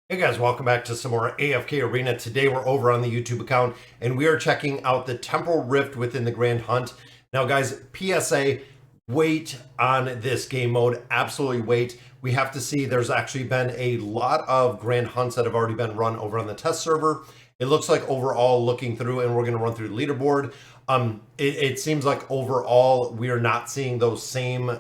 Hey guys, welcome back to some more AFK Arena. Today we're over on the YouTube account and we are checking out the Temporal Rift within the Grand Hunt. Now guys, PSA, wait on this game mode, absolutely wait. We have to see there's actually been a lot of Grand Hunts that have already been run over on the test server. It looks like overall looking through, and we're going to run through the leaderboard. It seems like overall we are not seeing those same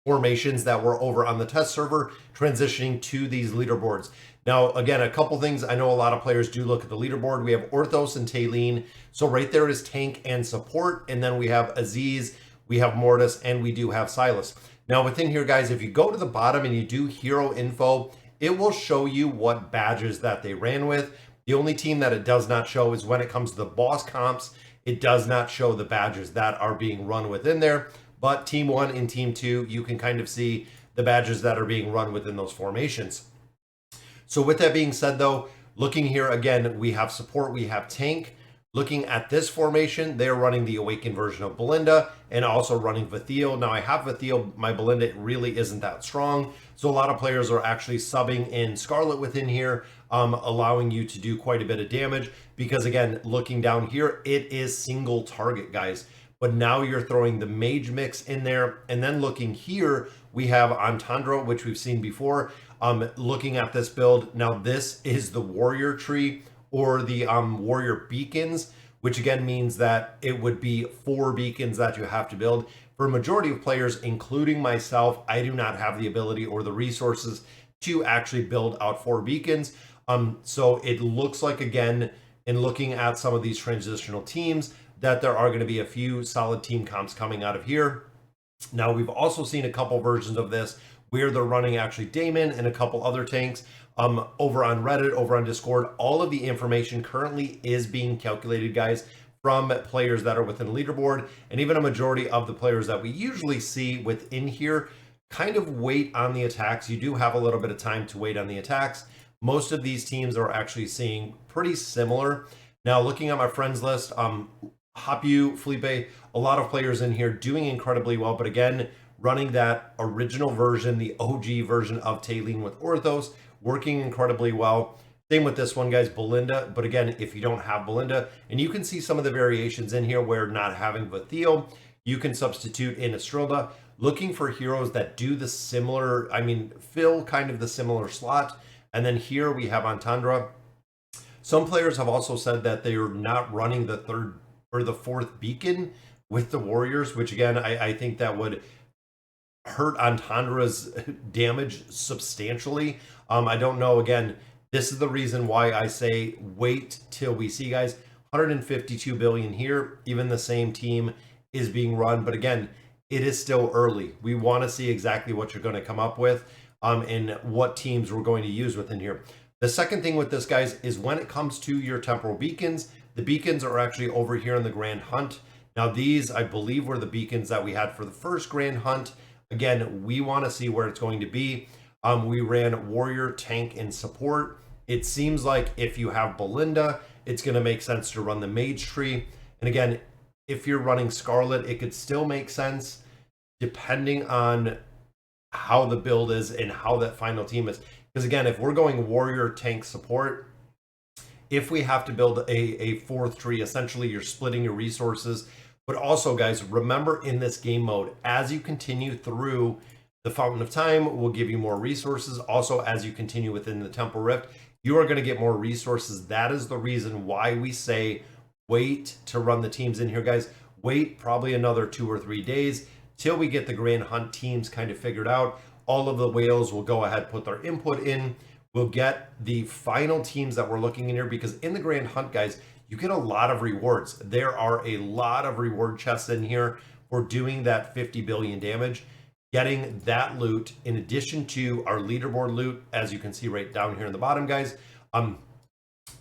formations that were over on the test server transitioning to these leaderboards. Now, again, a couple things. I know a lot of players do look at the leaderboard. We have Orthos and Taylene. So right there is tank and support. And then we have Aziz, we have Mortis, and we do have Silas. Now within here, guys, if you go to the bottom and you do hero info, it will show you what badges that they ran with. The only team that it does not show is when it comes to the boss comps. It does not show the badges that are being run within there. But Team 1 and Team 2, you can kind of see the badges that are being run within those formations. So with that being said, though, looking here again, we have support, we have tank. Looking at this formation, they're running the Awakened version of Belinda and also running Vathiel. Now I have Vathiel, my Belinda really isn't that strong. So a lot of players are actually subbing in Scarlet within here, allowing you to do quite a bit of damage. Because again, looking down here, it is single target, guys. But now you're throwing the mage mix in there. And then looking here, we have Entendre, which we've seen before. Looking at this build, now this is the warrior tree or the warrior beacons, which again means that it would be 4 beacons that you have to build. For a majority of players, including myself, I do not have the ability or the resources to actually build out 4 beacons. So it looks like, again, in looking at some of these transitional teams, that there are going to be a few solid team comps coming out of here. Now, we've also seen a couple versions of this where they're running actually Damon and a couple other tanks. Over on Reddit, over on Discord, all of the information currently is being calculated, guys, from players that are within the leaderboard, and even a majority of the players that we usually see within here kind of wait on the attacks. You do have a little bit of time to wait on the attacks. Most of these teams are actually seeing pretty similar. Now, looking at my friends list, Hapu, Felipe, a lot of players in here doing incredibly well, but again, running that original version, the OG version of Taylene with Orthos, working incredibly well. Same with this one, guys, Belinda. But again, if you don't have Belinda, and you can see some of the variations in here where not having Vathiel, you can substitute in Estrilda. Looking for heroes that do the similar, fill kind of the similar slot. And then here we have Entendre. Some players have also said that they are not running the 3rd or the 4th beacon with the Warriors, which again, I think that would hurt Entendre's damage substantially. I don't know. Again, this is the reason why I say wait till we see, guys. 152 billion here. Even the same team is being run, but again, it is still early. We want to see exactly what you're going to come up with, and what teams we're going to use within here. The second thing with this, guys, is when it comes to your temporal beacons, the beacons are actually over here in the Grand Hunt. Now, these, I believe, were the beacons that we had for the first Grand Hunt. Again, we want to see where it's going to be. We ran warrior, tank, and support. It seems like if you have Belinda, it's going to make sense to run the mage tree. And again, if you're running Scarlet, it could still make sense depending on how the build is and how that final team is. Because again, if we're going warrior, tank, support, if we have to build a 4th tree, essentially you're splitting your resources. But also, guys, remember in this game mode, as you continue through the Fountain of Time, will give you more resources. Also, as you continue within the Temple Rift, you are going to get more resources. That is the reason why we say wait to run the teams in here, guys. Wait probably another 2 or 3 days till we get the Grand Hunt teams kind of figured out. All of the whales will go ahead, put their input in. We'll get the final teams that we're looking in here, because in the Grand Hunt, guys, you get a lot of rewards. There are a lot of reward chests in here for doing that 50 billion damage. Getting that loot in addition to our leaderboard loot, as you can see right down here in the bottom, guys.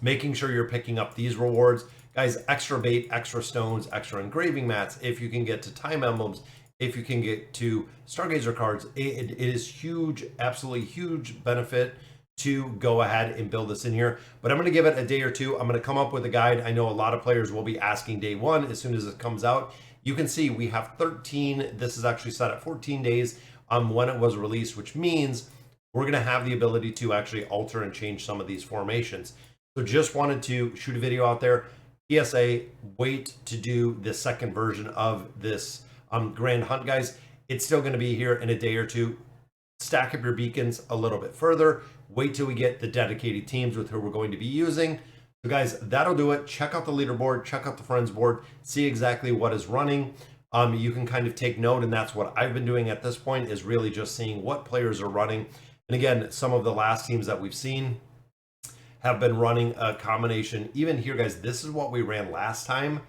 Making sure you're picking up these rewards. Guys, extra bait, extra stones, extra engraving mats. If you can get to time emblems, if you can get to Stargazer cards, it is huge, absolutely huge benefit to go ahead and build this in here. But I'm going to give it a day or two. I'm going to come up with a guide. I know a lot of players will be asking day 1 as soon as it comes out. You can see we have 13. This is actually set at 14 days when it was released, which means we're going to have the ability to actually alter and change some of these formations. So just wanted to shoot a video out there. PSA, wait to do the second version of this Grand Hunt, guys. It's still going to be here in a day or two. Stack up your beacons a little bit further. Wait till we get the dedicated teams with who we're going to be using. So guys, that'll do it. Check out the leaderboard, check out the friends board, see exactly what is running. You can kind of take note, and that's what I've been doing at this point, is really just seeing what players are running. And again, some of the last teams that we've seen have been running a combination. Even here, guys, this is what we ran last time,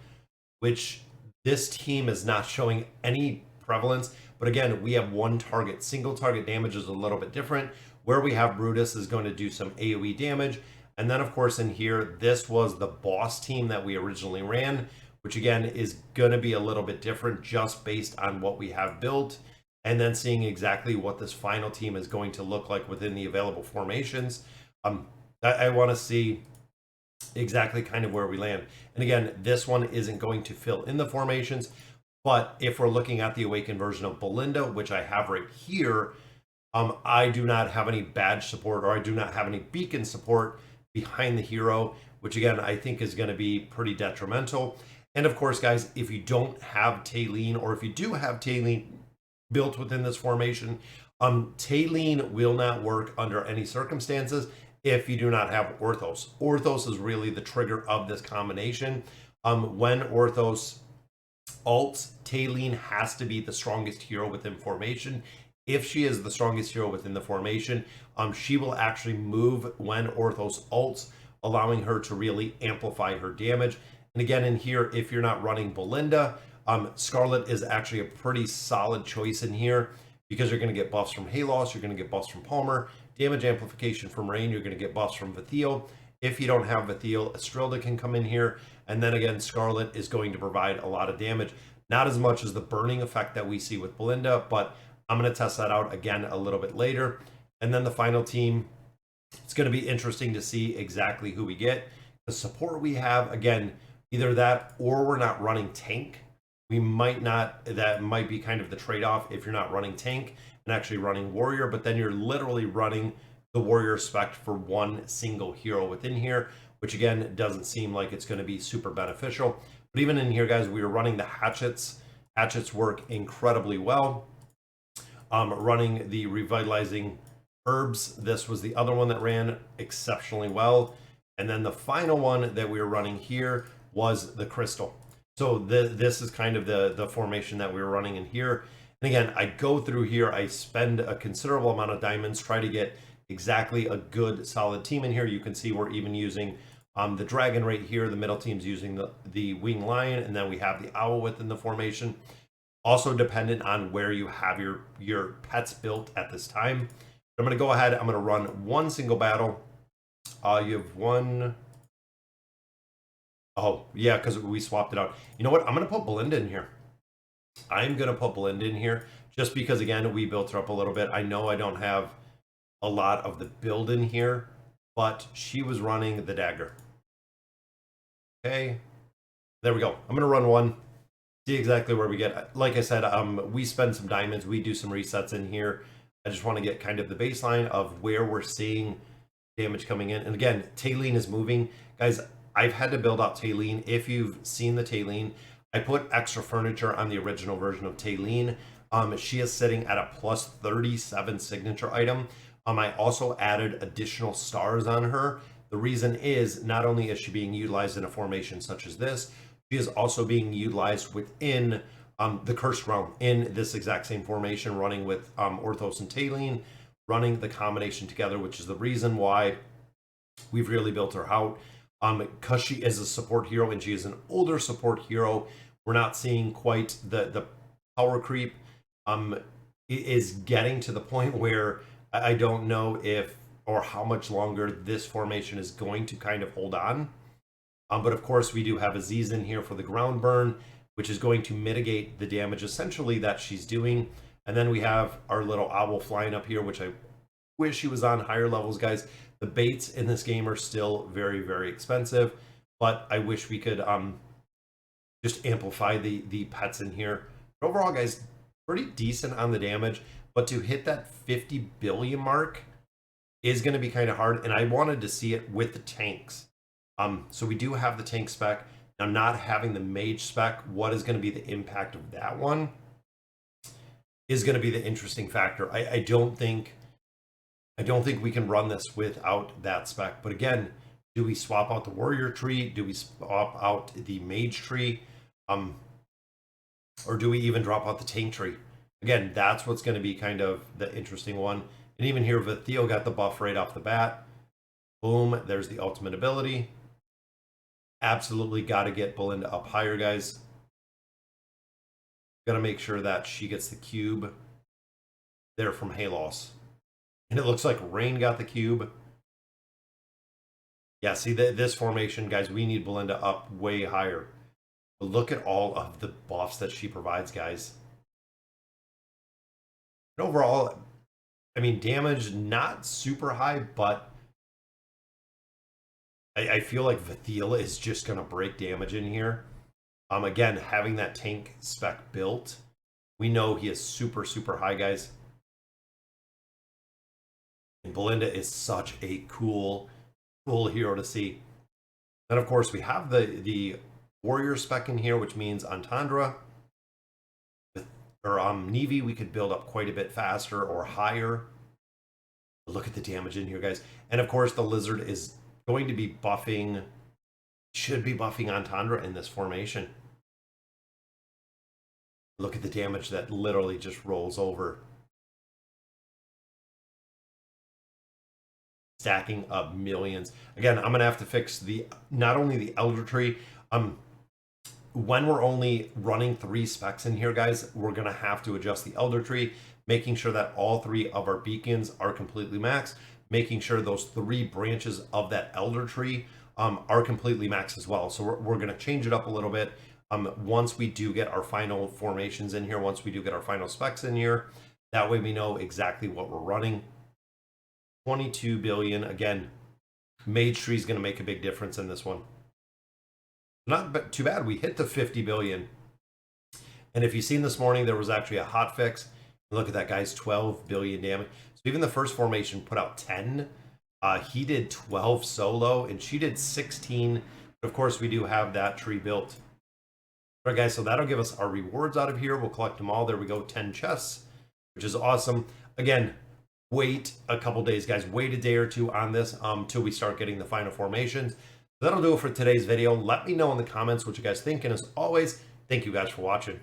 which this team is not showing any prevalence. But again, we have one target. Single target damage is a little bit different. Where we have Brutus is going to do some AoE damage. And then, of course, in here, this was the boss team that we originally ran, which again is going to be a little bit different just based on what we have built. And then seeing exactly what this final team is going to look like within the available formations. I want to see exactly kind of where we land. And again, this one isn't going to fill in the formations, but if we're looking at the Awakened version of Belinda, which I have right here, I do not have any badge support, or I do not have any beacon support behind the hero, which again, I think is going to be pretty detrimental. And of course, guys, if you don't have Taylene, or if you do have Taylene built within this formation, Taylene will not work under any circumstances if you do not have Orthos. Orthos is really the trigger of this combination. When Orthos ults, Taylene has to be the strongest hero within formation. If she is the strongest hero within the formation, she will actually move when Orthos ults, allowing her to really amplify her damage. And again, in here, if you're not running Belinda, Scarlet is actually a pretty solid choice in here, because you're going to get buffs from Halos, you're going to get buffs from Palmer, damage amplification from Rain, you're going to get buffs from Vithiel. If you don't have Vithiel, Estrilda can come in here, and then again, Scarlet is going to provide a lot of damage. Not as much as the burning effect that we see with Belinda, but I'm going to test that out again a little bit later. And then the final team, it's going to be interesting to see exactly who we get. The support we have, again, either that or we're not running tank. We might not, that might be kind of the trade-off if you're not running tank and actually running warrior, but then you're literally running the warrior spec for one single hero within here, which again, doesn't seem like it's going to be super beneficial. But even in here, guys, we are running the hatchets. Hatchets work incredibly well. Running the revitalizing herbs. This was the other one that ran exceptionally well. And then the final one that we were running here was the crystal. So this is kind of the formation that we were running in here. And again, I go through here, I spend a considerable amount of diamonds, try to get exactly a good solid team in here. You can see we're even using the dragon right here. The middle team's using the winged lion, and then we have the owl within the formation. Also dependent on where you have your pets built at this time. But I'm going to go ahead, I'm going to run one single battle. You have one. Oh, yeah, because we swapped it out. You know what? I'm going to put Belinda in here. I'm going to put Belinda in here just because, again, we built her up a little bit. I know I don't have a lot of the build in here, but she was running the dagger. Okay. There we go. I'm going to run one. See exactly where we get. Like I said, we spend some diamonds. We do some resets in here. I just want to get kind of the baseline of where we're seeing damage coming in. And again, Taylene is moving. Guys, I've had to build out Taylene. If you've seen the Taylene, I put extra furniture on the original version of Taylene. She is sitting at a plus 37 signature item. I also added additional stars on her. The reason is not only is she being utilized in a formation such as this, she is also being utilized within the Cursed Realm in this exact same formation, running with Orthos and Taylene, running the combination together, which is the reason why we've really built her out. Because she is a support hero and she is an older support hero, we're not seeing quite the power creep. It is getting to the point where I don't know if or how much longer this formation is going to kind of hold on. But of course, we do have Aziz in here for the ground burn, which is going to mitigate the damage essentially that she's doing. And then we have our little owl flying up here, which I wish he was on higher levels, guys. The baits in this game are still very, very expensive, but I wish we could just amplify the pets in here. But overall, guys, pretty decent on the damage, but to hit that 50 billion mark, is going to be kind of hard, and I wanted to see it with the tanks. So we do have the tank spec. Now, not having the mage spec, what is going to be the impact of that one is going to be the interesting factor. I don't think we can run this without that spec. But again, do we swap out the warrior tree? Do we swap out the mage tree? Or do we even drop out the tank tree? Again, that's what's going to be kind of the interesting one. And even here, Theo got the buff right off the bat. Boom, there's the ultimate ability. Absolutely got to get Belinda up higher, guys. Got to make sure that she gets the cube there from Halos. And it looks like Rain got the cube. Yeah, see, this formation, guys, we need Belinda up way higher. But look at all of the buffs that she provides, guys. And overall, I mean, damage not super high, but I feel like Vathila is just going to break damage in here. Again, having that tank spec built, we know he is super, super high, guys. And Belinda is such a cool hero to see. Then, of course, we have the warrior spec in here, which means Entendre or Nevi we could build up quite a bit faster or higher. Look at the damage in here, guys. And of course, the lizard is going to be buffing, should be buffing Entendre in this formation. Look at the damage that literally just rolls over. Stacking up millions. Again, I'm gonna have to fix not only the elder tree. When we're only running 3 specs in here, guys, we're gonna have to adjust the elder tree, making sure that all 3 of our beacons are completely maxed, making sure those 3 branches of that elder tree are completely maxed as well. So we're gonna change it up a little bit once we do get our final formations in here, once we do get our final specs in here. That way we know exactly what we're running. 22 billion. Again, Mage Tree is going to make a big difference in this one. Not too bad. We hit the 50 billion. And if you've seen this morning, there was actually a hot fix. Look at that, guys. 12 billion damage. So even the first formation put out 10. He did 12 solo, and she did 16. But of course, we do have that tree built. All right, guys, so that'll give us our rewards out of here. We'll collect them all. There we go, 10 chests, which is awesome. Again, wait a couple days, guys. Wait a day or 2 on this till we start getting the final formations. That'll do it for today's video. Let me know in the comments what you guys think. And as always, thank you guys for watching.